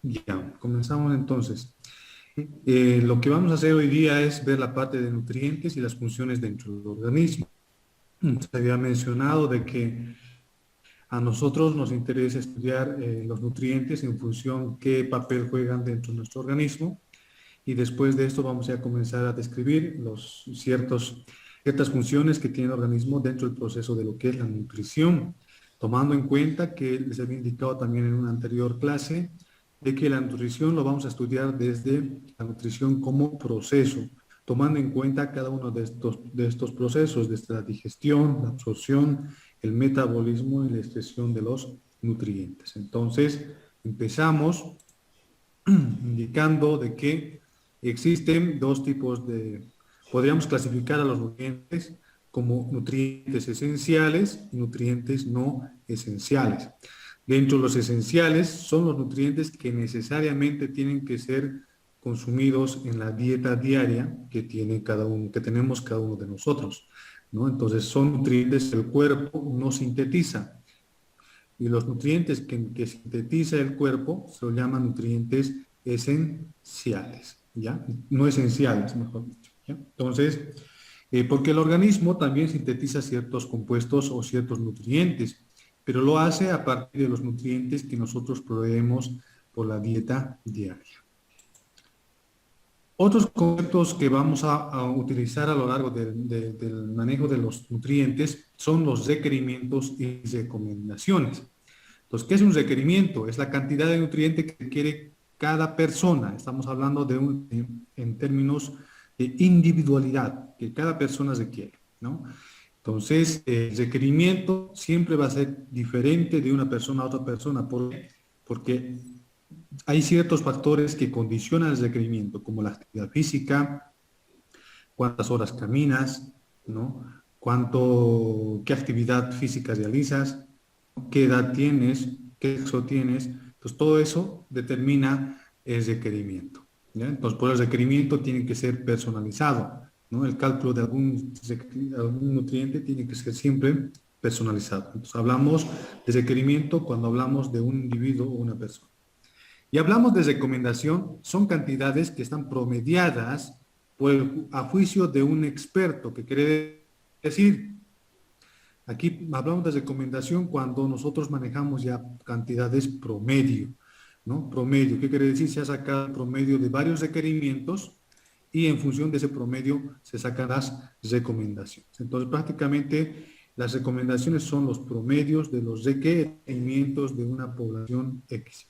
Ya, comenzamos entonces. Lo que vamos a hacer hoy día es ver la parte de nutrientes y las funciones dentro del organismo. Se había mencionado de que a nosotros nos interesa estudiar los nutrientes en función qué papel juegan dentro de nuestro organismo y después de esto vamos a comenzar a describir ciertas funciones que tiene el organismo dentro del proceso de lo que es la nutrición, tomando en cuenta que les había indicado también en una anterior clase de que la nutrición lo vamos a estudiar desde la nutrición como proceso, tomando en cuenta cada uno de estos procesos, desde la digestión, la absorción, el metabolismo y la excreción de los nutrientes. Entonces, empezamos indicando de que existen dos tipos podríamos clasificar a los nutrientes como nutrientes esenciales y nutrientes no esenciales. Dentro de los esenciales son los nutrientes que necesariamente tienen que ser consumidos en la dieta diaria que tiene cada uno, que tenemos cada uno de nosotros, ¿no? Entonces son nutrientes que el cuerpo no sintetiza y los nutrientes que sintetiza el cuerpo se los llaman nutrientes esenciales, ¿ya? No esenciales, mejor dicho, ¿ya? Entonces, porque el organismo también sintetiza ciertos compuestos o ciertos nutrientes, pero lo hace a partir de los nutrientes que nosotros proveemos por la dieta diaria. Otros conceptos que vamos a utilizar a lo largo del manejo de los nutrientes son los requerimientos y recomendaciones. Entonces, ¿qué es un requerimiento? Es la cantidad de nutrientes que requiere cada persona. Estamos hablando en términos de individualidad, que cada persona requiere, ¿no? Entonces, el requerimiento siempre va a ser diferente de una persona a otra persona. ¿Por qué? Porque hay ciertos factores que condicionan el requerimiento, como la actividad física, cuántas horas caminas, ¿no? Qué actividad física realizas, qué edad tienes, qué sexo tienes. Entonces, todo eso determina el requerimiento, ¿ya? Entonces, por el requerimiento tiene que ser personalizado, ¿no? El cálculo de algún nutriente tiene que ser siempre personalizado. Entonces, hablamos de requerimiento cuando hablamos de un individuo o una persona. Y hablamos de recomendación, son cantidades que están promediadas a juicio de un experto, que quiere decir, aquí hablamos de recomendación cuando nosotros manejamos ya cantidades promedio, ¿no? Promedio, ¿qué quiere decir? Se ha sacado el promedio de varios requerimientos y en función de ese promedio se sacan las recomendaciones. Entonces, prácticamente las recomendaciones son los promedios de los requerimientos de una población X.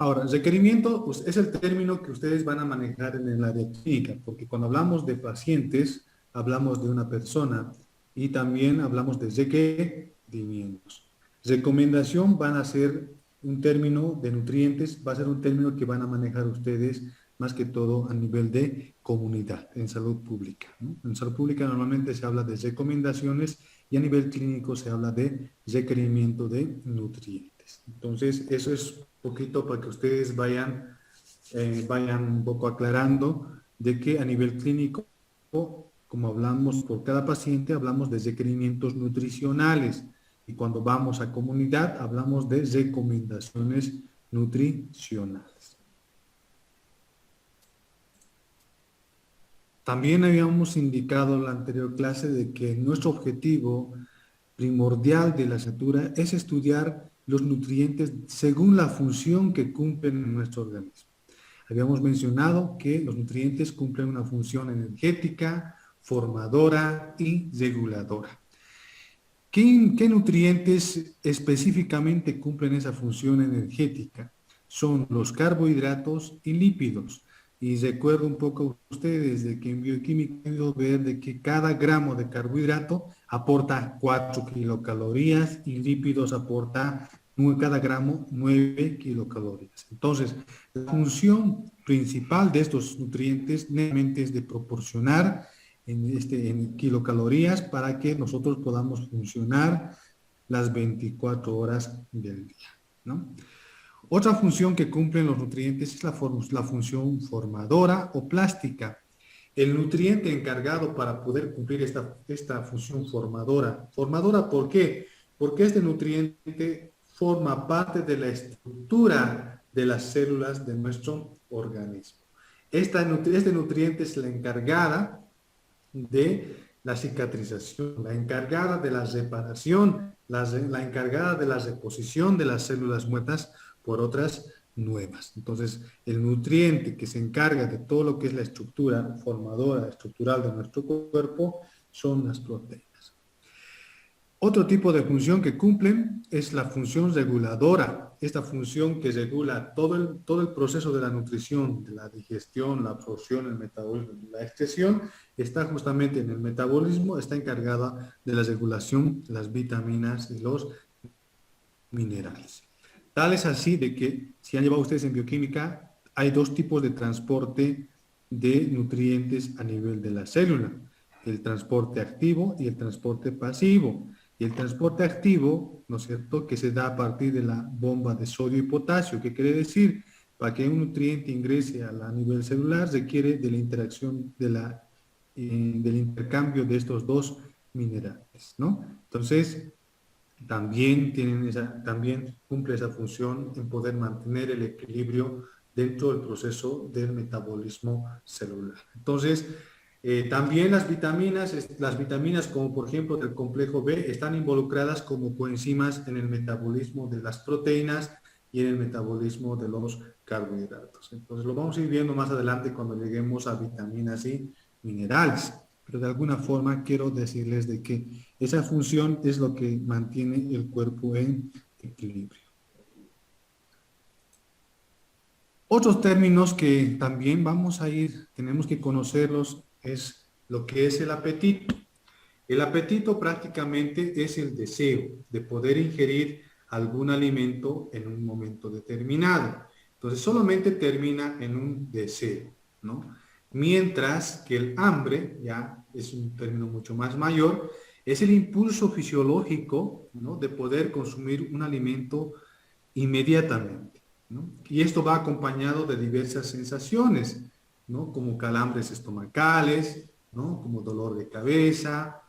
Ahora, requerimiento pues, es el término que ustedes van a manejar en el área clínica, porque cuando hablamos de pacientes, hablamos de una persona y también hablamos de requerimientos. Recomendación van a ser un término de nutrientes, va a ser un término que van a manejar ustedes más que todo a nivel de comunidad, en salud pública, ¿no? En salud pública normalmente se habla de recomendaciones y a nivel clínico se habla de requerimiento de nutrientes. Entonces, eso es un poquito para que ustedes vayan un poco aclarando de que a nivel clínico, como hablamos por cada paciente, hablamos de requerimientos nutricionales. Y cuando vamos a comunidad, hablamos de recomendaciones nutricionales. También habíamos indicado en la anterior clase de que nuestro objetivo primordial de la asignatura es estudiar los nutrientes según la función que cumplen en nuestro organismo. Habíamos mencionado que los nutrientes cumplen una función energética, formadora y reguladora. ¿Qué nutrientes específicamente cumplen esa función energética? Son los carbohidratos y lípidos. Y recuerdo un poco a ustedes de que en bioquímica he podido ver de que cada gramo de carbohidrato aporta 4 kilocalorías y lípidos aporta cada gramo 9 kilocalorías. Entonces, la función principal de estos nutrientes netamente es de proporcionar en kilocalorías para que nosotros podamos funcionar las 24 horas del día, ¿no? Otra función que cumplen los nutrientes es la función formadora o plástica. El nutriente encargado para poder cumplir esta función formadora. ¿Formadora por qué? Porque este nutriente forma parte de la estructura de las células de nuestro organismo. Este nutriente es la encargada de la cicatrización, la encargada de la reparación, la encargada de la reposición de las células muertas por otras nuevas. Entonces, el nutriente que se encarga de todo lo que es la estructura formadora, estructural de nuestro cuerpo, son las proteínas. Otro tipo de función que cumplen es la función reguladora. Esta función que regula todo el proceso de la nutrición, de la digestión, la absorción, el metabolismo, la excreción, está justamente en el metabolismo, está encargada de la regulación de las vitaminas y los minerales. Tal es así de que, si han llevado ustedes en bioquímica, hay dos tipos de transporte de nutrientes a nivel de la célula: el transporte activo y el transporte pasivo. Y el transporte activo, ¿no es cierto?, que se da a partir de la bomba de sodio y potasio. ¿Qué quiere decir? Para que un nutriente ingrese a nivel celular requiere de la interacción, del intercambio de estos dos minerales, ¿no? Entonces, también cumple esa función en poder mantener el equilibrio dentro del proceso del metabolismo celular. Entonces, también las vitaminas como por ejemplo del complejo B, están involucradas como coenzimas en el metabolismo de las proteínas y en el metabolismo de los carbohidratos. Entonces, lo vamos a ir viendo más adelante cuando lleguemos a vitaminas y minerales. Pero de alguna forma quiero decirles de que esa función es lo que mantiene el cuerpo en equilibrio. Otros términos que también tenemos que conocerlos, es lo que es el apetito. El apetito prácticamente es el deseo de poder ingerir algún alimento en un momento determinado. Entonces solamente termina en un deseo, ¿no? Mientras que el hambre, ya es un término mucho más mayor, es el impulso fisiológico, ¿no?, de poder consumir un alimento inmediatamente, ¿no? Y esto va acompañado de diversas sensaciones, ¿no?, como calambres estomacales, ¿no?, como dolor de cabeza,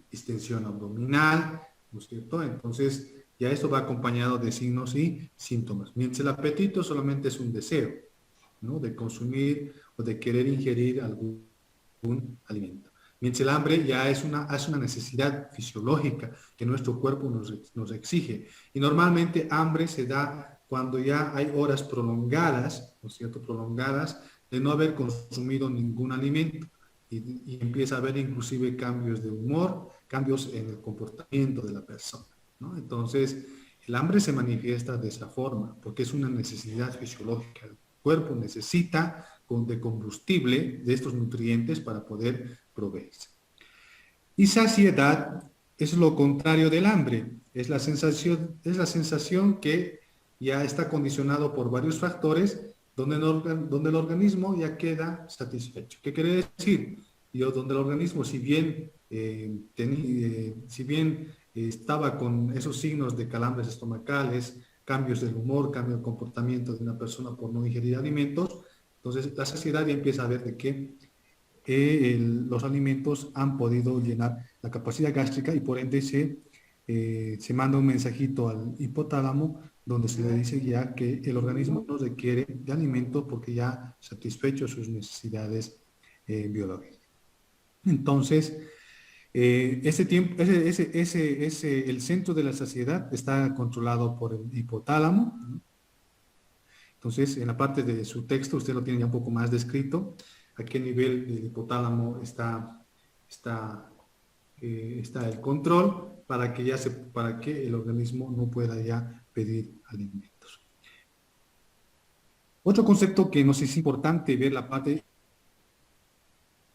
distensión abdominal, ¿no es cierto? Entonces, ya esto va acompañado de signos y síntomas. Mientras el apetito solamente es un deseo, ¿no?, de consumir o de querer ingerir algún alimento. Mientras el hambre ya es una necesidad fisiológica que nuestro cuerpo nos exige. Y normalmente hambre se da cuando ya hay horas prolongadas, ¿no es cierto?, prolongadas de no haber consumido ningún alimento. Y empieza a haber inclusive cambios de humor, cambios en el comportamiento de la persona, ¿no? Entonces, el hambre se manifiesta de esa forma, porque es una necesidad fisiológica. El cuerpo necesita de combustible de estos nutrientes para poder proveerse. Y saciedad es lo contrario del hambre, es la sensación que ya está condicionado por varios factores, donde el organismo ya queda satisfecho. ¿Qué quiere decir? Donde el organismo, si bien estaba con esos signos de calambres estomacales, cambios del humor, cambio del comportamiento de una persona por no ingerir alimentos, entonces la saciedad ya empieza a ver de que los alimentos han podido llenar la capacidad gástrica y por ende se manda un mensajito al hipotálamo donde se le dice ya que el organismo no requiere de alimento porque ya ha satisfecho sus necesidades biológicas. Entonces, el centro de la saciedad está controlado por el hipotálamo, ¿no? Entonces, en la parte de su texto, usted lo tiene ya un poco más descrito, a qué nivel del hipotálamo está el control para que el organismo no pueda ya pedir alimentos. Otro concepto que nos es importante ver, la parte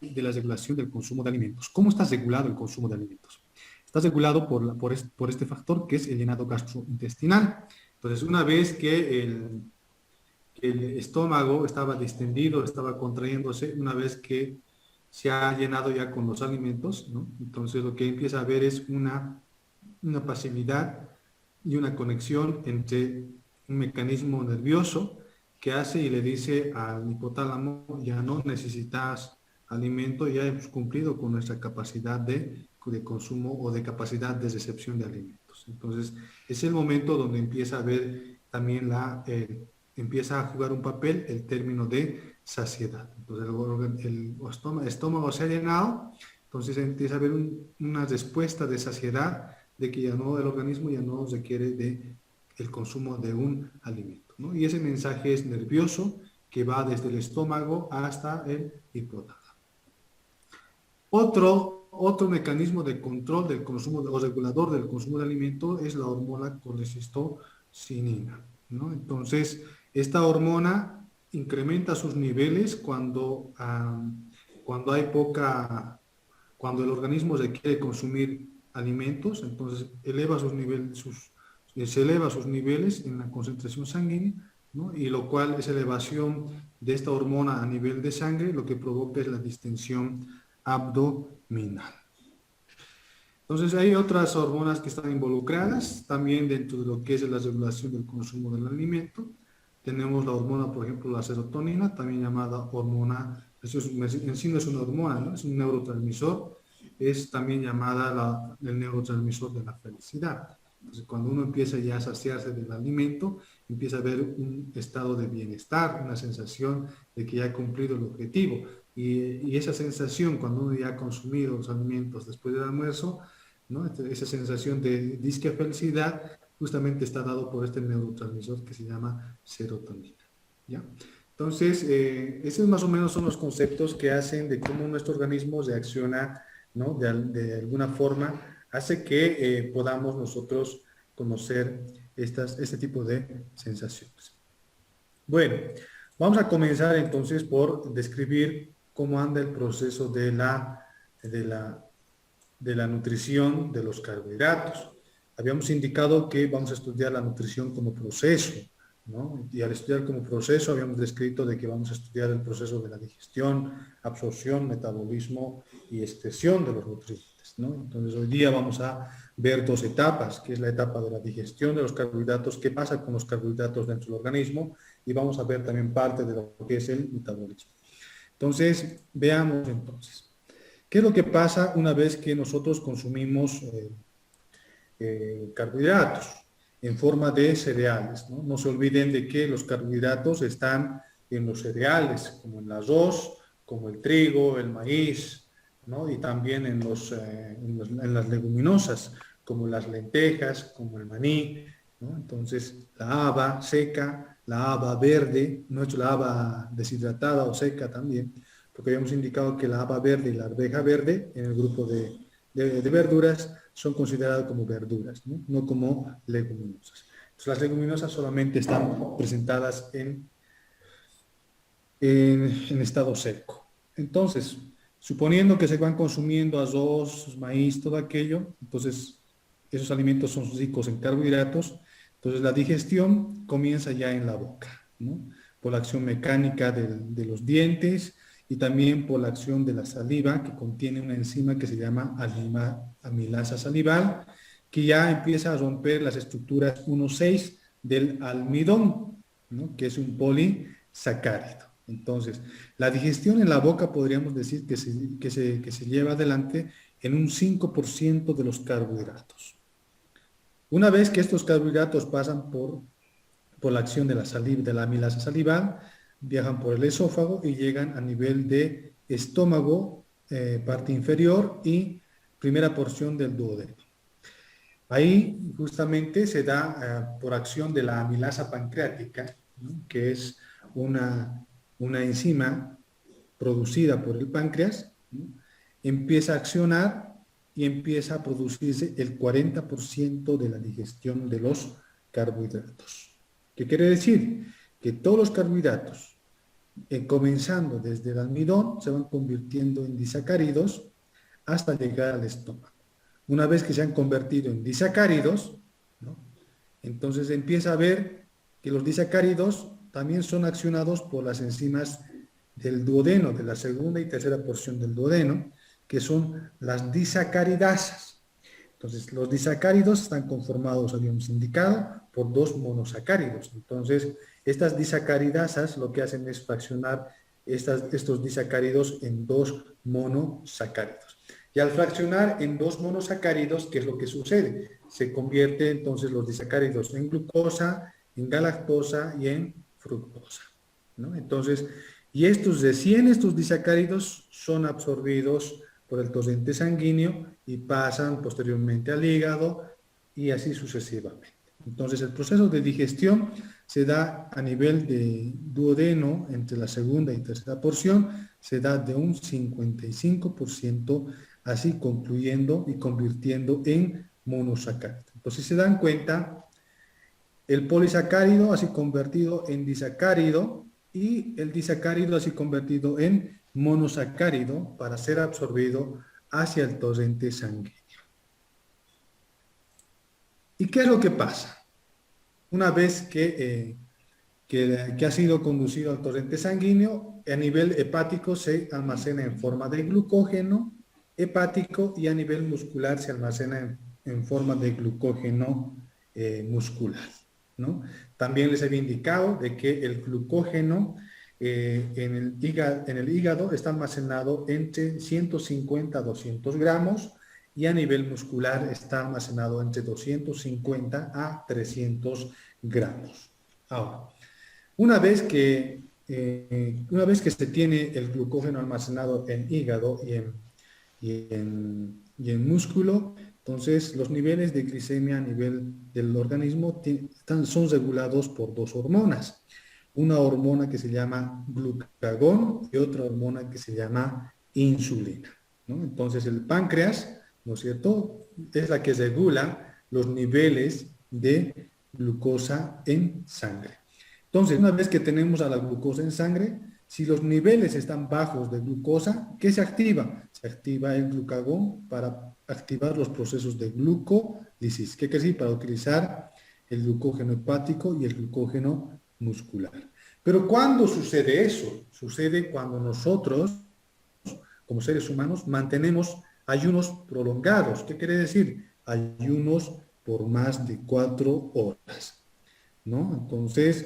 de la regulación del consumo de alimentos. ¿Cómo está regulado el consumo de alimentos? Está regulado por este factor que es el llenado gastrointestinal. Entonces, una vez que el estómago estaba distendido, estaba contrayéndose, una vez que se ha llenado ya con los alimentos, ¿no? Entonces lo que empieza a haber es una pasividad y una conexión entre un mecanismo nervioso que hace y le dice al hipotálamo: ya no necesitas alimento, ya hemos cumplido con nuestra capacidad de consumo o de capacidad de recepción de alimentos. Entonces es el momento donde empieza a haber también empieza a jugar un papel el término de saciedad. Entonces el estómago se ha llenado, entonces empieza a haber una respuesta de saciedad, de que ya no, el organismo ya no requiere de el consumo de un alimento, ¿no? Y ese mensaje es nervioso, que va desde el estómago hasta el hipotálamo. Otro mecanismo de control del consumo o regulador del consumo de alimento es la hormona colecistocinina, ¿no? Entonces, esta hormona incrementa sus niveles cuando hay cuando el organismo requiere consumir alimentos, entonces se eleva sus niveles en la concentración sanguínea, ¿no? Y lo cual, esa elevación de esta hormona a nivel de sangre, lo que provoca es la distensión abdominal. Entonces hay otras hormonas que están involucradas también dentro de lo que es la regulación del consumo del alimento. Tenemos la hormona, por ejemplo, la serotonina, también llamada hormona, en sí no es una hormona, ¿no? Es un neurotransmisor, es también llamada el neurotransmisor de la felicidad. Entonces, cuando uno empieza ya a saciarse del alimento, empieza a ver un estado de bienestar, una sensación de que ya ha cumplido el objetivo. Y esa sensación, cuando uno ya ha consumido los alimentos después del almuerzo, ¿no? Esa sensación de disque felicidad justamente está dado por este neurotransmisor que se llama serotonina, ¿ya? Entonces, esos más o menos son los conceptos que hacen de cómo nuestro organismo reacciona, ¿no? De alguna forma, hace que podamos nosotros conocer este tipo de sensaciones. Bueno, vamos a comenzar entonces por describir cómo anda el proceso de la nutrición de los carbohidratos. Habíamos indicado que vamos a estudiar la nutrición como proceso, ¿no? Y al estudiar como proceso habíamos descrito de que vamos a estudiar el proceso de la digestión, absorción, metabolismo y excreción de los nutrientes, ¿no? Entonces hoy día vamos a ver dos etapas, que es la etapa de la digestión de los carbohidratos, qué pasa con los carbohidratos dentro del organismo, y vamos a ver también parte de lo que es el metabolismo. Entonces, veamos entonces. ¿Qué es lo que pasa una vez que nosotros consumimos carbohidratos en forma de cereales, ¿no? No se olviden de que los carbohidratos están en los cereales, como el arroz, como el trigo, el maíz, ¿no? Y también en las leguminosas, como las lentejas, como el maní, ¿no? Entonces, la haba seca, la haba verde, no es la haba deshidratada o seca también, porque habíamos indicado que la haba verde y la arveja verde en el grupo de verduras son consideradas como verduras, ¿no? No como leguminosas. Entonces, las leguminosas solamente están presentadas en estado seco. Entonces, suponiendo que se van consumiendo arroz, maíz, todo aquello, entonces esos alimentos son ricos en carbohidratos, entonces la digestión comienza ya en la boca, ¿no? Por la acción mecánica de los dientes y también por la acción de la saliva, que contiene una enzima que se llama amilasa salival, que ya empieza a romper las estructuras 1,6 del almidón, ¿no? Que es un polisacárido. Entonces, la digestión en la boca podríamos decir que se lleva adelante en un 5% de los carbohidratos. Una vez que estos carbohidratos pasan por la acción de la saliva, de la amilasa salival, viajan por el esófago y llegan a nivel de estómago, parte inferior y primera porción del duodeno. Ahí justamente se da por acción de la amilasa pancreática, ¿no? Que es una enzima producida por el páncreas, ¿no? Empieza a accionar y empieza a producirse el 40% de la digestión de los carbohidratos. ¿Qué quiere decir? Que todos los carbohidratos, comenzando desde el almidón, se van convirtiendo en disacáridos hasta llegar al estómago. Una vez que se han convertido en disacáridos, ¿no? Entonces empieza a ver que los disacáridos también son accionados por las enzimas del duodeno, de la segunda y tercera porción del duodeno, que son las disacaridasas. Entonces, los disacáridos están conformados, habíamos indicado, por dos monosacáridos. Entonces, estas disacaridasas lo que hacen es fraccionar estos disacáridos en dos monosacáridos. Y al fraccionar en dos monosacáridos, ¿qué es lo que sucede? Se convierte entonces los disacáridos en glucosa, en galactosa y en fructosa, ¿no? Entonces, y estos disacáridos son absorbidos por el torrente sanguíneo y pasan posteriormente al hígado y así sucesivamente. Entonces, el proceso de digestión se da a nivel de duodeno, entre la segunda y tercera porción, se da de un 55%, así concluyendo y convirtiendo en monosacárido. Entonces, si se dan cuenta, el polisacárido así convertido en disacárido y el disacárido así convertido en monosacárido para ser absorbido hacia el torrente sanguíneo. ¿Y qué es lo que pasa? Una vez que ha sido conducido al torrente sanguíneo, a nivel hepático se almacena en forma de glucógeno hepático y a nivel muscular se almacena en forma de glucógeno muscular, ¿no? También les había indicado de que el glucógeno en el hígado está almacenado entre 150 a 200 gramos y a nivel muscular está almacenado entre 250 a 300 gramos. Ahora, una vez que se tiene el glucógeno almacenado en hígado y en músculo, entonces los niveles de glicemia a nivel del organismo son regulados por dos hormonas. Una hormona que se llama glucagón y otra hormona que se llama insulina, ¿no? Entonces el páncreas, ¿no es cierto?, es la que regula los niveles de glucosa en sangre. Entonces, una vez que tenemos a la glucosa en sangre, si los niveles están bajos de glucosa, ¿qué se activa? Se activa el glucagón para activar los procesos de glucólisis. ¿Qué quiere decir? Para utilizar el glucógeno hepático y el glucógeno muscular. Pero ¿cuándo sucede eso? Sucede cuando nosotros, como seres humanos, mantenemos ayunos prolongados. ¿Qué quiere decir? Ayunos por más de 4 horas, ¿no? Entonces,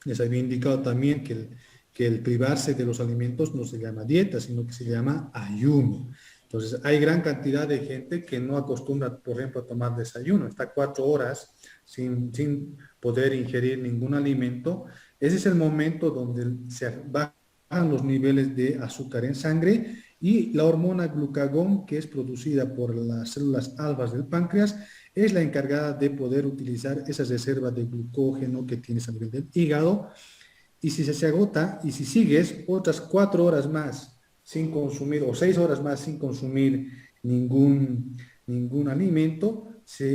les había indicado también que el privarse de los alimentos no se llama dieta, sino que se llama ayuno. Entonces, hay gran cantidad de gente que no acostumbra, por ejemplo, a tomar desayuno. Está 4 horas sin poder ingerir ningún alimento. Ese es el momento donde se bajan los niveles de azúcar en sangre y la hormona glucagón, que es producida por las células albas del páncreas, es la encargada de poder utilizar esa reserva de glucógeno que tienes a nivel del hígado. Y si se agota y si sigues otras 4 horas más sin consumir o 6 horas más sin consumir ningún alimento,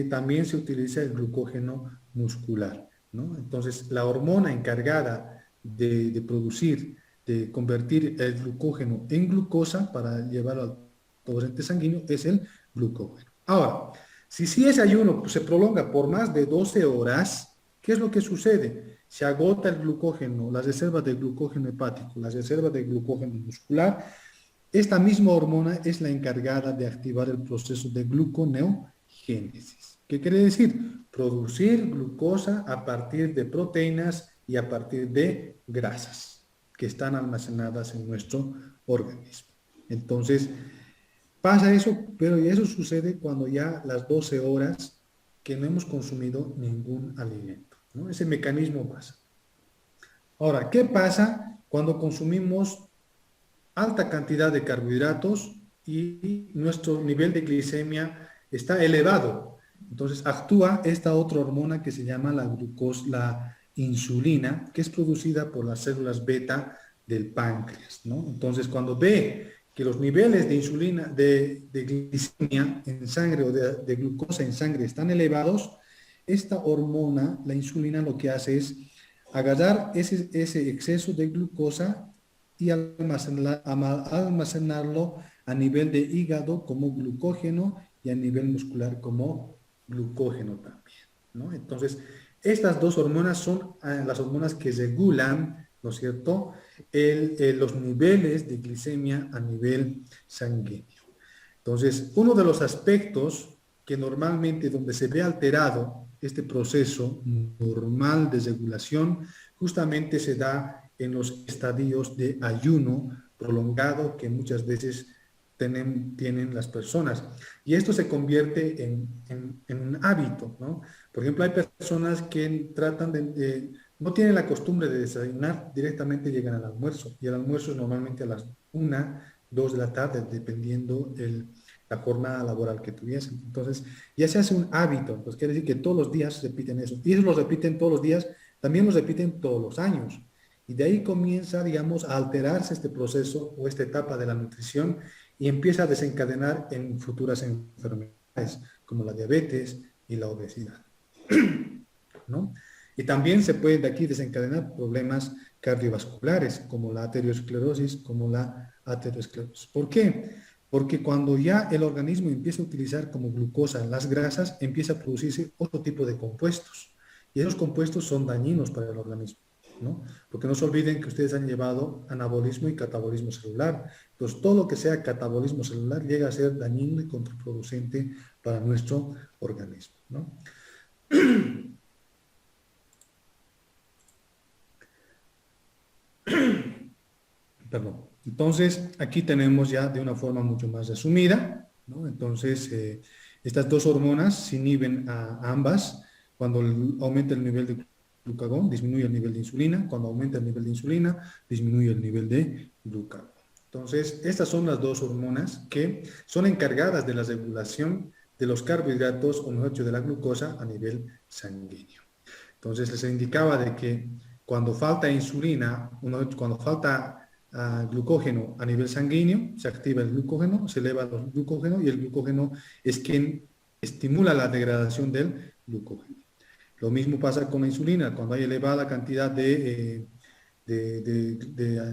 también se utiliza el glucógeno muscular, ¿no? Entonces, la hormona encargada de producir, de convertir el glucógeno en glucosa para llevarlo al torrente sanguíneo es el glucógeno. Ahora, si ese ayuno se prolonga por más de 12 horas, ¿qué es lo que sucede? Se agota el glucógeno, las reservas de glucógeno hepático, las reservas de glucógeno muscular. Esta misma hormona es la encargada de activar el proceso de gluconeogénesis. ¿Qué quiere decir? Producir glucosa a partir de proteínas y a partir de grasas que están almacenadas en nuestro organismo. Entonces, pasa eso, pero eso sucede cuando ya las 12 horas que no hemos consumido ningún alimento, ¿no? Ese mecanismo pasa. Ahora, ¿qué pasa cuando consumimos alta cantidad de carbohidratos y nuestro nivel de glicemia está elevado? Entonces actúa esta otra hormona que se llama la insulina, que es producida por las células beta del páncreas, ¿no? Entonces cuando ve que los niveles de insulina, de glicemia en sangre o de glucosa en sangre están elevados, esta hormona, la insulina, lo que hace es agarrar ese exceso de glucosa y almacenarlo a nivel de hígado como glucógeno y a nivel muscular como glucógeno también, ¿no? Entonces, estas dos hormonas son las hormonas que regulan, ¿no es cierto?, los niveles de glicemia a nivel sanguíneo. Entonces, uno de los aspectos que normalmente donde se ve alterado este proceso normal de regulación, justamente se da en los estadios de ayuno prolongado que muchas veces tienen las personas. Y esto se convierte en un hábito, ¿no? Por ejemplo, hay personas que tratan no tienen la costumbre de desayunar, directamente llegan al almuerzo. Y el almuerzo es normalmente a las 1, 2 de la tarde, dependiendo la jornada laboral que tuviesen. Entonces, ya se hace un hábito. Entonces, quiere decir que todos los días repiten eso. Y ellos lo repiten todos los días, también los repiten todos los años. Y de ahí comienza, digamos, a alterarse este proceso o esta etapa de la nutrición y empieza a desencadenar en futuras enfermedades, como la diabetes y la obesidad, ¿no? Y también se pueden de aquí desencadenar problemas cardiovasculares, como la arteriosclerosis, como la aterosclerosis. ¿Por qué? Porque cuando ya el organismo empieza a utilizar como glucosa las grasas, empieza a producirse otro tipo de compuestos. Y esos compuestos son dañinos para el organismo, ¿no? Porque no se olviden que ustedes han llevado anabolismo y catabolismo celular. Entonces, todo lo que sea catabolismo celular llega a ser dañino y contraproducente para nuestro organismo, ¿no? Perdón. Entonces, aquí tenemos ya de una forma mucho más resumida, ¿no? Entonces, estas dos hormonas se inhiben a ambas. Cuando aumenta el nivel de glucagón, disminuye el nivel de insulina. Cuando aumenta el nivel de insulina, disminuye el nivel de glucagón. Entonces, estas son las dos hormonas que son encargadas de la regulación de los carbohidratos, o mejor dicho, de la glucosa a nivel sanguíneo. Entonces, les indicaba de que cuando falta insulina, cuando falta glucógeno a nivel sanguíneo, se activa el glucógeno, se eleva el glucógeno y el glucógeno es quien estimula la degradación del glucógeno. Lo mismo pasa con la insulina, cuando hay elevada cantidad de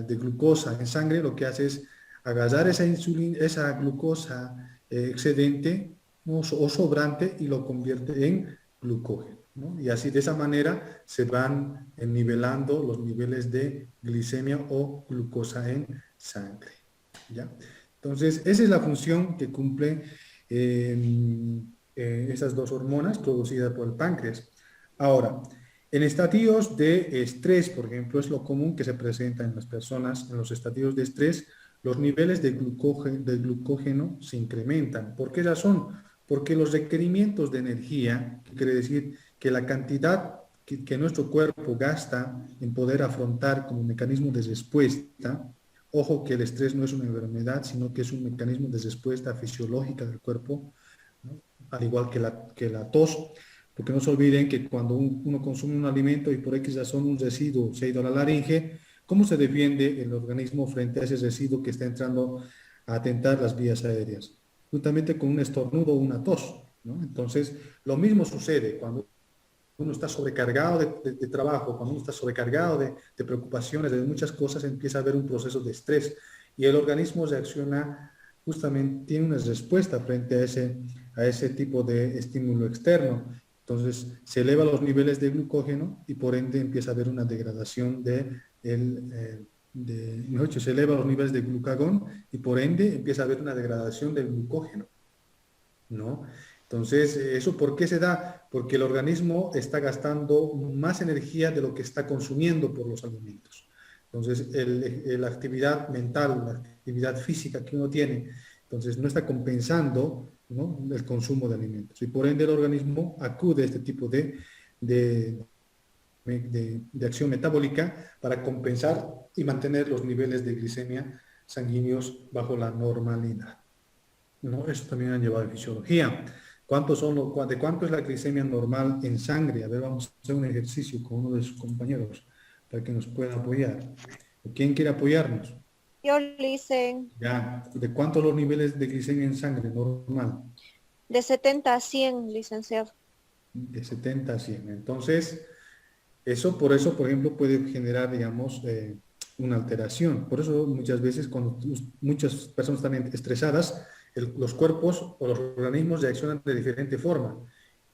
glucosa en sangre, lo que hace es agarrar esa glucosa excedente, ¿no? o sobrante, y lo convierte en glucógeno, ¿no? Y así de esa manera se van nivelando los niveles de glicemia o glucosa en sangre, ¿ya? Entonces, esa es la función que cumplen esas dos hormonas producidas por el páncreas. Ahora, en estadios de estrés, por ejemplo, es lo común que se presenta en las personas. En los estadios de estrés, los niveles de glucógeno se incrementan. ¿Por qué razón? Porque los requerimientos de energía, que quiere decir que la cantidad que nuestro cuerpo gasta en poder afrontar como mecanismo de respuesta, ojo que el estrés no es una enfermedad, sino que es un mecanismo de respuesta fisiológica del cuerpo, ¿no? Al igual que la tos, porque no se olviden que cuando uno consume un alimento y por X razón un residuo se ha ido a la laringe, ¿cómo se defiende el organismo frente a ese residuo que está entrando a atentar las vías aéreas? Justamente con un estornudo o una tos, ¿no? Entonces, lo mismo sucede cuando uno está sobrecargado de trabajo, cuando uno está sobrecargado de preocupaciones, de muchas cosas, empieza a haber un proceso de estrés y el organismo reacciona justamente, tiene una respuesta frente a ese tipo de estímulo externo. Entonces se elevan los niveles de glucógeno y por ende empieza a haber una degradación mejor dicho, se elevan los niveles de glucagón y por ende empieza a haber una degradación del glucógeno, ¿no? Entonces, ¿eso por qué se da? Porque el organismo está gastando más energía de lo que está consumiendo por los alimentos. Entonces, la actividad mental, la actividad física que uno tiene, entonces no está compensando, ¿no?, el consumo de alimentos. Y por ende el organismo acude a este tipo de, de acción metabólica para compensar y mantener los niveles de glicemia sanguíneos bajo la normalidad, ¿no? Eso también han llevado a fisiología. ¿De cuánto es la glicemia normal en sangre? A ver, vamos a hacer un ejercicio con uno de sus compañeros para que nos pueda apoyar. ¿Quién quiere apoyarnos? Yo Licen, Ya, ¿de cuántos los niveles de glicemia en sangre normal? de 70 a 100, licenciado. De 70 a 100. Entonces, por eso, por ejemplo, puede generar, digamos, una alteración. Por eso muchas veces cuando muchas personas están estresadas, los cuerpos o los organismos reaccionan de diferente forma.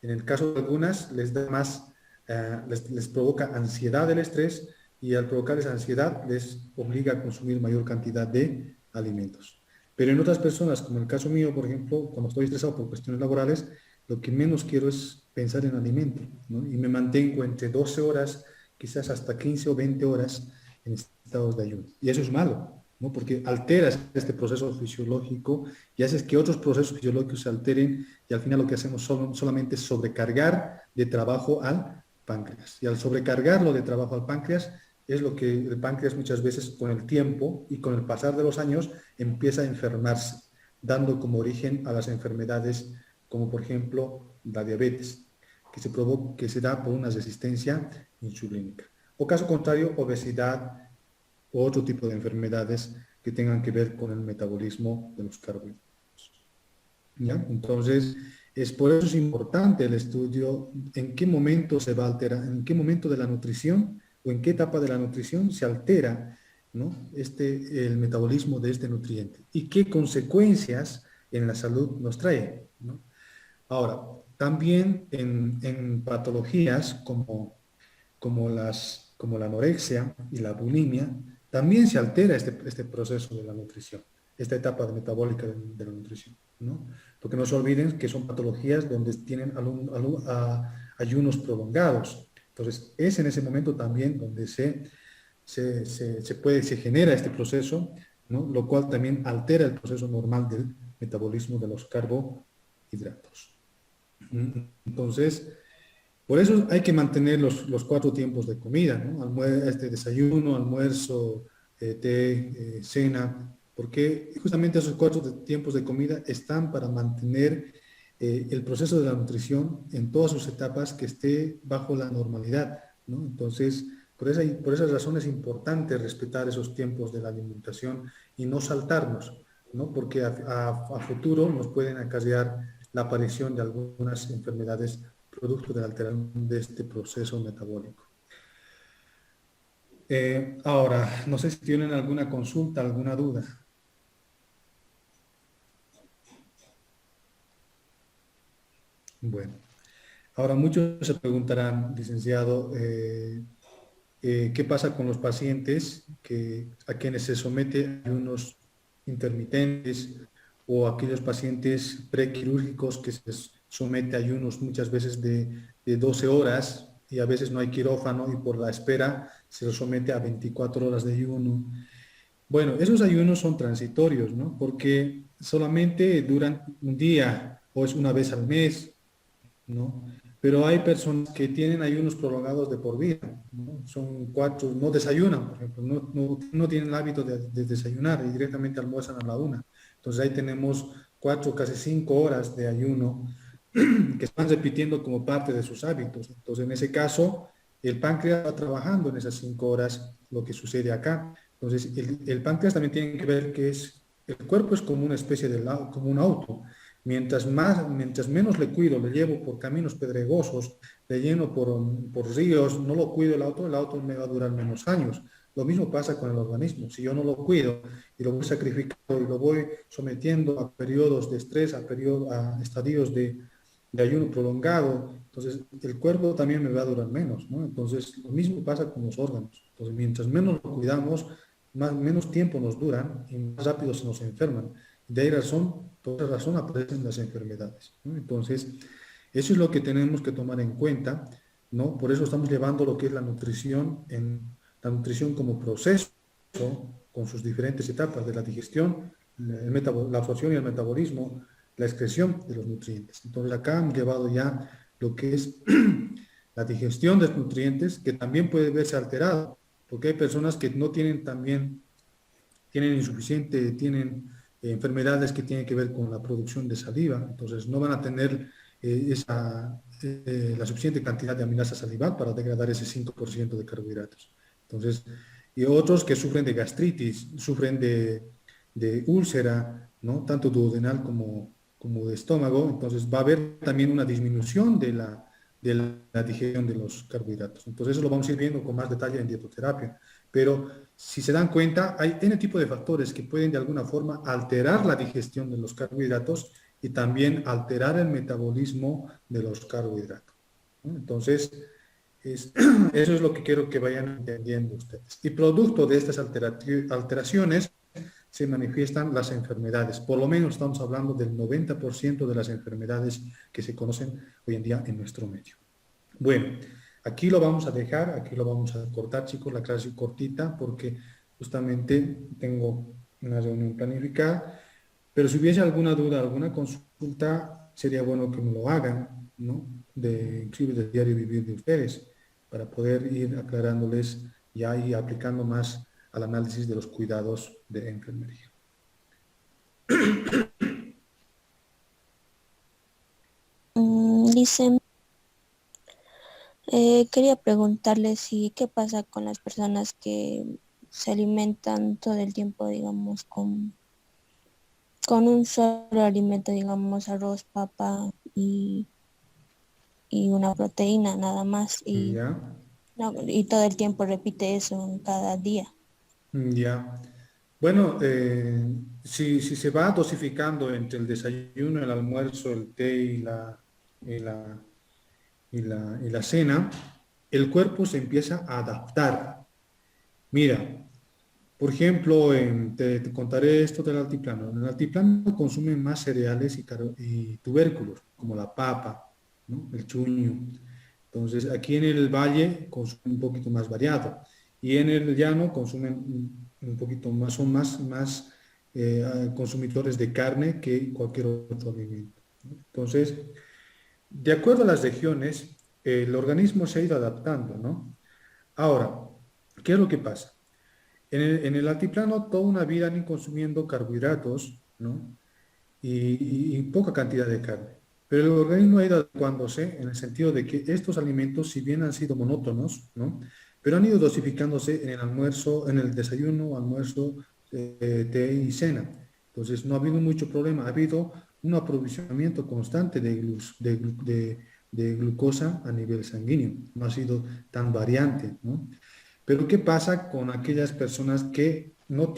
En el caso de algunas les da más, les provoca ansiedad el estrés y al provocar esa ansiedad les obliga a consumir mayor cantidad de alimentos. Pero en otras personas, como el caso mío, por ejemplo, cuando estoy estresado por cuestiones laborales, lo que menos quiero es pensar en alimento, ¿no? Y me mantengo entre 12 horas, quizás hasta 15 o 20 horas en estados de ayuno. Y eso es malo, ¿no? Porque alteras este proceso fisiológico y haces que otros procesos fisiológicos se alteren y al final lo que hacemos solamente es sobrecargar de trabajo al páncreas. Y al sobrecargarlo de trabajo al páncreas, es lo que el páncreas muchas veces con el tiempo y con el pasar de los años empieza a enfermarse, dando como origen a las enfermedades como por ejemplo la diabetes, que se da por una resistencia insulínica. O caso contrario, obesidad u otro tipo de enfermedades que tengan que ver con el metabolismo de los carbohidratos. ¿Ya? Entonces, es por eso es importante el estudio en qué momento se va a alterar, en qué momento de la nutrición o en qué etapa de la nutrición se altera, ¿no? El metabolismo de este nutriente y qué consecuencias en la salud nos trae, ¿no? Ahora, también en patologías como la anorexia y la bulimia, también se altera este proceso de la nutrición, esta etapa metabólica de la nutrición, ¿no? Porque no se olviden que son patologías donde tienen ayunos prolongados. Entonces, es en ese momento también donde se genera este proceso, ¿no? Lo cual también altera el proceso normal del metabolismo de los carbohidratos. Entonces, por eso hay que mantener los 4 tiempos de comida, ¿no? Desayuno, almuerzo, té, cena, porque justamente esos 4 tiempos de comida están para mantener el proceso de la nutrición en todas sus etapas que esté bajo la normalidad, ¿no? Entonces, por esa razón es importante respetar esos tiempos de la alimentación y no saltarnos, ¿no? Porque a futuro nos pueden acarrear la aparición de algunas enfermedades producto de la alteración de este proceso metabólico. Ahora, no sé si tienen alguna consulta, alguna duda. Bueno, ahora muchos se preguntarán, licenciado, ¿qué pasa con los pacientes a quienes se somete a ayunos intermitentes o aquellos pacientes prequirúrgicos que se somete a ayunos muchas veces de 12 horas y a veces no hay quirófano y por la espera se los somete a 24 horas de ayuno? Bueno, esos ayunos son transitorios, ¿no? Porque solamente duran un día o es una vez al mes, ¿no? Pero hay personas que tienen ayunos prolongados de por vida, ¿no? Son 4, no desayunan, por ejemplo, no tienen el hábito de desayunar y directamente almuerzan a la 1. Entonces ahí tenemos 4, casi 5 horas de ayuno que están repitiendo como parte de sus hábitos. Entonces en ese caso, el páncreas va trabajando en esas 5 horas lo que sucede acá. Entonces el páncreas también tiene que ver que el cuerpo es como una especie como un auto. Mientras menos le cuido, le llevo por caminos pedregosos, le lleno por ríos, no lo cuido el auto me va a durar menos años. Lo mismo pasa con el organismo. Si yo no lo cuido y lo voy sacrificando y lo voy sometiendo a periodos de estrés, a estadios de ayuno prolongado, entonces el cuerpo también me va a durar menos, ¿no? Entonces lo mismo pasa con los órganos. Entonces mientras menos lo cuidamos, menos tiempo nos duran y más rápido se nos enferman. De ahí por esa razón aparecen las enfermedades, ¿no? Entonces, eso es lo que tenemos que tomar en cuenta, ¿no? Por eso estamos llevando lo que es la nutrición como proceso, con sus diferentes etapas de la digestión, la absorción y el metabolismo, la excreción de los nutrientes. Entonces, acá han llevado ya lo que es la digestión de los nutrientes, que también puede verse alterado, porque hay personas que no tienen tienen enfermedades que tienen que ver con la producción de saliva, entonces no van a tener la suficiente cantidad de amilasa salival para degradar ese 5% de carbohidratos. Entonces, y otros que sufren de gastritis, sufren de úlcera, ¿no? Tanto duodenal como de estómago, entonces va a haber también una disminución de la digestión de los carbohidratos. Entonces eso lo vamos a ir viendo con más detalle en dietoterapia. Pero si se dan cuenta, hay N tipo de factores que pueden de alguna forma alterar la digestión de los carbohidratos y también alterar el metabolismo de los carbohidratos, ¿no? Entonces, eso es lo que quiero que vayan entendiendo ustedes. Y producto de estas alteraciones se manifiestan las enfermedades. Por lo menos estamos hablando del 90% de las enfermedades que se conocen hoy en día en nuestro medio. Bueno, aquí lo vamos a dejar, aquí lo vamos a cortar, chicos, la clase cortita, porque justamente tengo una reunión planificada, pero si hubiese alguna duda, alguna consulta, sería bueno que me lo hagan, ¿no? Inclusive del diario vivir de ustedes. para poder ir aclarándoles ya y aplicando más al análisis de los cuidados de enfermería. Dice, quería preguntarle si qué pasa con las personas que se alimentan todo el tiempo, digamos, con un solo alimento, digamos, arroz, papa y una proteína nada más, y, ¿Ya? no, y todo el tiempo repite eso en cada día. Ya. Bueno, si se va dosificando entre el desayuno, el almuerzo, el té y la, y la cena, el cuerpo se empieza a adaptar. Mira, por ejemplo, te contaré esto del altiplano. En el altiplano consumen más cereales y tubérculos, como la papa, ¿no? El chuño. Entonces, aquí en el valle consumen un poquito más variado y en el llano consumen un poquito más, son más consumidores de carne que cualquier otro alimento, ¿no? Entonces, de acuerdo a las regiones, el organismo se ha ido adaptando, ¿no? Ahora, ¿qué es lo que pasa? En el altiplano toda una vida han ido consumiendo carbohidratos, ¿no? Y poca cantidad de carne. Pero el organismo ha ido adecuándose en el sentido de que estos alimentos, si bien han sido monótonos, ¿no? Pero han ido dosificándose en el almuerzo, en el desayuno, almuerzo, té y cena. Entonces no ha habido mucho problema, ha habido un aprovisionamiento constante de glucosa a nivel sanguíneo, no ha sido tan variante, ¿no? Pero ¿qué pasa con aquellas personas que no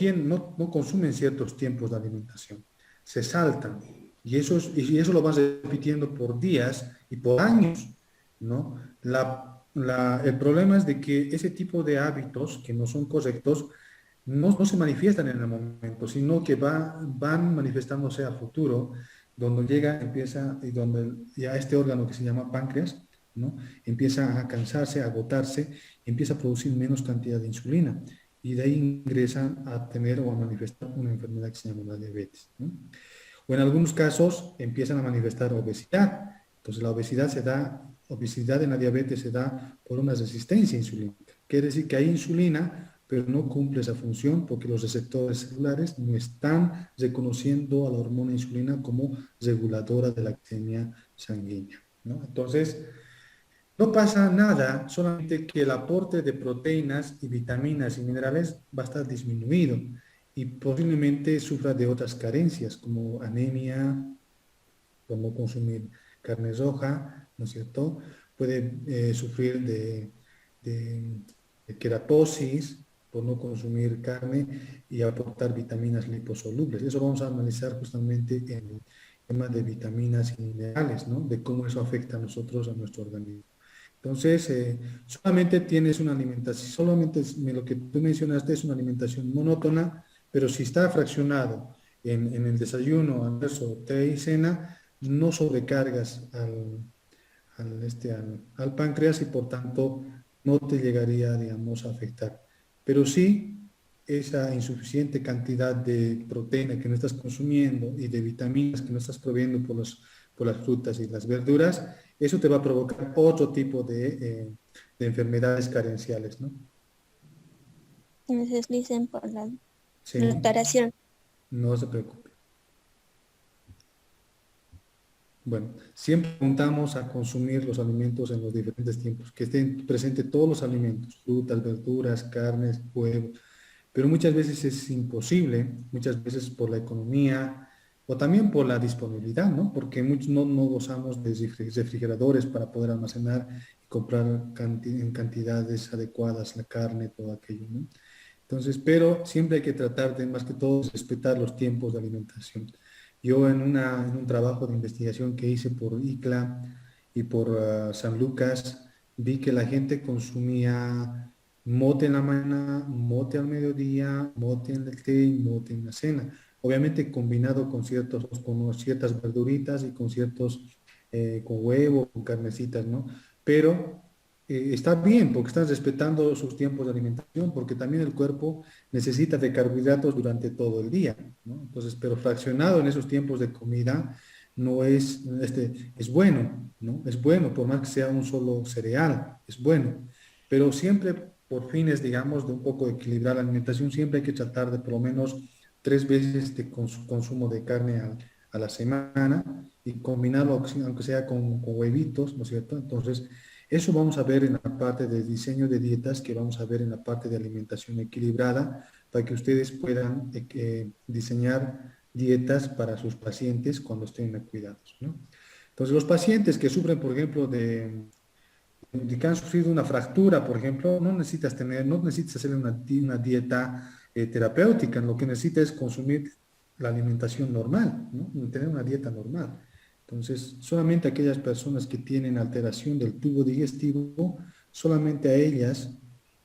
consumen ciertos tiempos de alimentación? Se saltan y eso lo vas repitiendo por días y por años, ¿no? El problema es de que ese tipo de hábitos que no son correctos no se manifiestan en el momento, sino que van manifestándose a futuro, donde llega, empieza, y donde ya este órgano que se llama páncreas, ¿no? Empieza a cansarse, a agotarse, empieza a producir menos cantidad de insulina y de ahí ingresan a tener o a manifestar una enfermedad que se llama la diabetes, ¿no? O en algunos casos empiezan a manifestar obesidad. Entonces la obesidad en la diabetes se da por una resistencia insulínica. Quiere decir que hay insulina, pero no cumple esa función porque los receptores celulares no están reconociendo a la hormona insulina como reguladora de la glicemia sanguínea, ¿no? Entonces, no pasa nada, solamente que el aporte de proteínas y vitaminas y minerales va a estar disminuido y posiblemente sufra de otras carencias como anemia, por no consumir carne roja, ¿no es cierto? Puede sufrir de queratosis por no consumir carne y aportar vitaminas liposolubles. Eso vamos a analizar justamente en el tema de vitaminas y minerales, ¿no? De cómo eso afecta a nosotros, a nuestro organismo. Entonces, solamente tienes una alimentación, lo que tú mencionaste es una alimentación monótona, pero si está fraccionado en el desayuno, almuerzo, té y cena, no sobrecargas al páncreas y por tanto no te llegaría, digamos, a afectar. Pero sí, esa insuficiente cantidad de proteína que no estás consumiendo y de vitaminas que no estás proveyendo por las frutas y las verduras, eso te va a provocar otro tipo de enfermedades carenciales, ¿no? Entonces dicen por la Sí, aclaración. no se preocupe. Bueno, siempre apuntamos a consumir los alimentos en los diferentes tiempos, que estén presentes todos los alimentos, frutas, verduras, carnes, huevos, pero muchas veces es imposible, muchas veces por la economía o también por la disponibilidad, ¿no? Porque muchos no gozamos de refrigeradores para poder almacenar y comprar en cantidades adecuadas la carne, todo aquello, ¿no? Entonces, pero siempre hay que tratar de, más que todo, respetar los tiempos de alimentación. Yo en un trabajo de investigación que hice por ICLA y por San Lucas, vi que la gente consumía mote en la mañana, mote al mediodía, mote en el té y mote en la cena. Obviamente combinado con ciertas verduritas y con con huevo, con carnecitas, ¿no? Pero está bien porque están respetando sus tiempos de alimentación, porque también el cuerpo necesita de carbohidratos durante todo el día, ¿no? Entonces, pero fraccionado en esos tiempos de comida no es bueno, ¿no? Es bueno, por más que sea un solo cereal, es bueno. Pero siempre por fines, digamos, de un poco equilibrar la alimentación, siempre hay que tratar de por lo menos 3 veces de consumo de carne a la semana y combinarlo, aunque sea con huevitos, ¿no es cierto? Entonces, eso vamos a ver en la parte de diseño de dietas, que vamos a ver en la parte de alimentación equilibrada, para que ustedes puedan diseñar dietas para sus pacientes cuando estén cuidados, ¿no? Entonces, los pacientes que sufren, por ejemplo, de que han sufrido una fractura, por ejemplo, no necesitas hacer una dieta terapéutica, lo que necesitas es consumir la alimentación normal, ¿no? Tener una dieta normal. Entonces, solamente aquellas personas que tienen alteración del tubo digestivo, solamente a ellas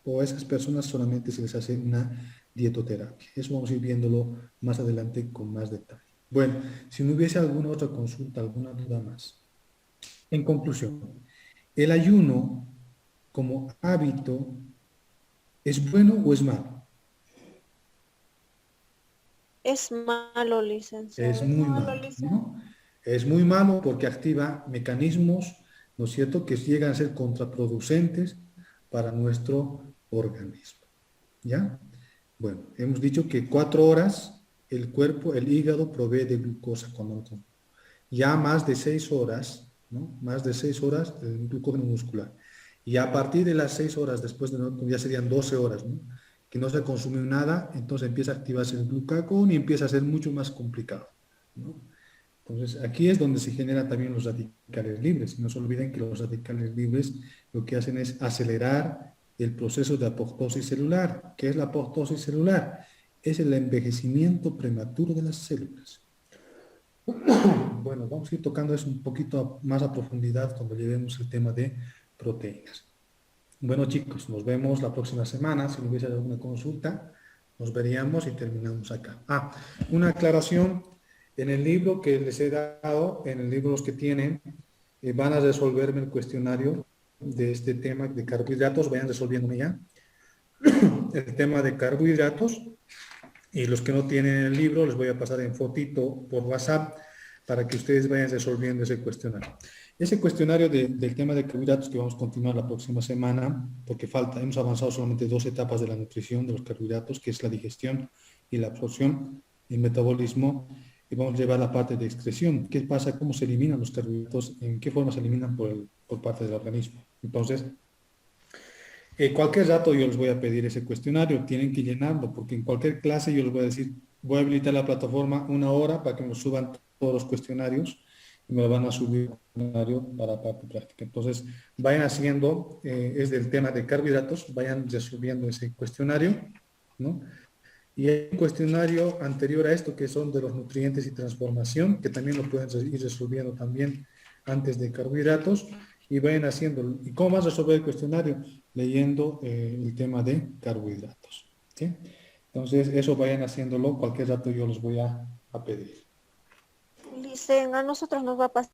o a esas personas solamente se les hace una dietoterapia. Eso vamos a ir viéndolo más adelante con más detalle. Bueno, si no hubiese alguna otra consulta, alguna duda más. En conclusión, ¿el ayuno como hábito es bueno o es malo? Es malo, Es licenciado. muy malo, ¿no? Es muy malo porque activa mecanismos, ¿no es cierto?, que llegan a ser contraproducentes para nuestro organismo, ¿ya? Bueno, hemos dicho que 4 horas el cuerpo, el hígado provee de glucosa cuando no come. Ya más de 6 horas, ¿no? Más de 6 horas el glucógeno muscular. Y a partir de las 6 horas, después de, ya serían 12 horas, ¿no?, que no se consumió nada, entonces empieza a activarse el glucagón y empieza a ser mucho más complicado, ¿no? Entonces, aquí es donde se generan también los radicales libres. Y no se olviden que los radicales libres lo que hacen es acelerar el proceso de apoptosis celular. ¿Qué es la apoptosis celular? Es el envejecimiento prematuro de las células. Bueno, vamos a ir tocando eso un poquito más a profundidad cuando llevemos el tema de proteínas. Bueno, chicos, nos vemos la próxima semana. Si no hubiese alguna consulta, nos veríamos y terminamos acá. Una aclaración. En el libro que les he dado, en el libro los que tienen, van a resolverme el cuestionario de este tema de carbohidratos. Vayan resolviéndome ya el tema de carbohidratos. Y los que no tienen el libro, les voy a pasar en fotito por WhatsApp para que ustedes vayan resolviendo ese cuestionario. Ese cuestionario del tema de carbohidratos que vamos a continuar la próxima semana, porque hemos avanzado solamente 2 etapas de la nutrición de los carbohidratos, que es la digestión y la absorción y el metabolismo, y vamos a llevar la parte de excreción. ¿Qué pasa? ¿Cómo se eliminan los carbohidratos? ¿En qué forma se eliminan por parte del organismo? Entonces, cualquier rato yo les voy a pedir ese cuestionario, tienen que llenarlo, porque en cualquier clase yo les voy a decir, voy a habilitar la plataforma 1 hora para que me suban todos los cuestionarios y me lo van a subir cuestionario para parte práctica. Entonces, vayan haciendo, es del tema de carbohidratos, vayan resolviendo ese cuestionario, ¿no? Y hay un cuestionario anterior a esto que son de los nutrientes y transformación, que también lo pueden ir resolviendo también antes de carbohidratos, y vayan haciendo. ¿Y cómo vas a resolver el cuestionario? Leyendo el tema de carbohidratos, ¿sí? Entonces, eso vayan haciéndolo, cualquier dato yo los voy a pedir. Licen, a nosotros nos va a pasar